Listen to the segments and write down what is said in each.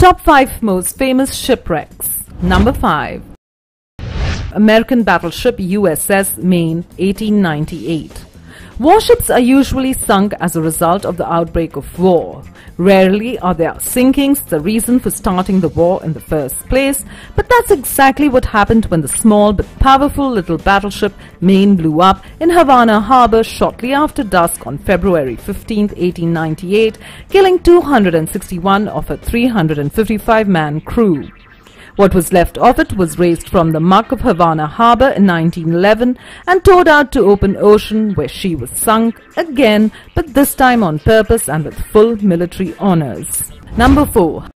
Top 5 most famous shipwrecks. Number 5. American battleship USS Maine, 1898. Warships are usually sunk as a result of the outbreak of war. Rarely are their sinkings the reason for starting the war in the first place, but that's exactly what happened when the small but powerful little battleship Maine blew up in Havana Harbor shortly after dusk on February 15, 1898, killing 261 of her 355-man crew. What was left of it was raised from the muck of Havana Harbor in 1911 and towed out to open ocean, where she was sunk again, but this time on purpose and with full military honors. Number 4.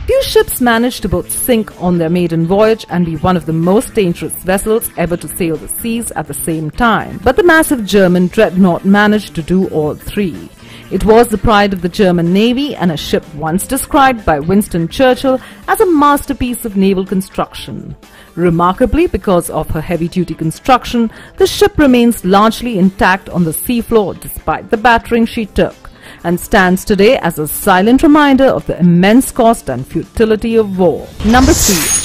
Few ships managed to both sink on their maiden voyage and be one of the most dangerous vessels ever to sail the seas at the same time, but the massive German dreadnought managed to do all three. It was the pride of the German Navy and a ship once described by Winston Churchill as a masterpiece of naval construction. Remarkably, because of her heavy-duty construction, the ship remains largely intact on the seafloor despite the battering she took, and stands today as a silent reminder of the immense cost and futility of war. Number 3.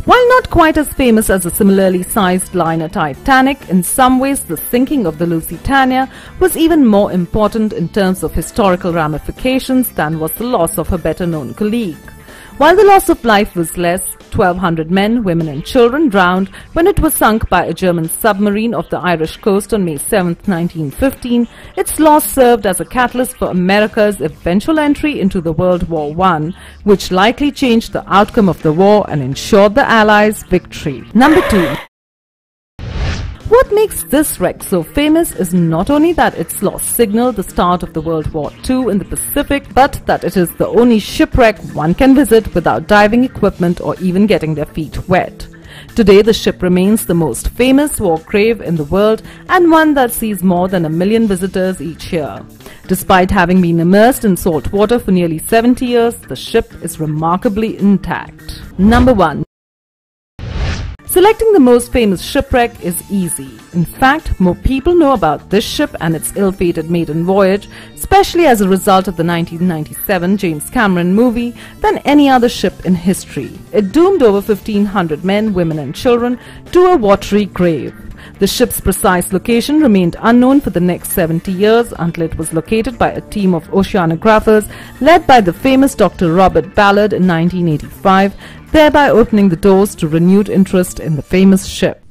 While not quite as famous as the similarly sized liner Titanic, in some ways the sinking of the Lusitania was even more important in terms of historical ramifications than was the loss of her better-known colleague. While the loss of life was less, 1,200 men, women and children drowned when it was sunk by a German submarine off the Irish coast on May 7, 1915, its loss served as a catalyst for America's eventual entry into the World War I, which likely changed the outcome of the war and ensured the Allies' victory. Number 2. What makes this wreck so famous is not only that its loss signaled the start of the World War II in the Pacific, but that it is the only shipwreck one can visit without diving equipment or even getting their feet wet. Today, the ship remains the most famous war grave in the world and one that sees more than 1 million visitors each year. Despite having been immersed in salt water for nearly 70 years, the ship is remarkably intact. Number 1. Selecting the most famous shipwreck is easy. In fact, more people know about this ship and its ill-fated maiden voyage, especially as a result of the 1997 James Cameron movie, than any other ship in history. It doomed over 1,500 men, women and children to a watery grave. The ship's precise location remained unknown for the next 70 years until it was located by a team of oceanographers led by the famous Dr. Robert Ballard in 1985, thereby opening the doors to renewed interest in the famous ship.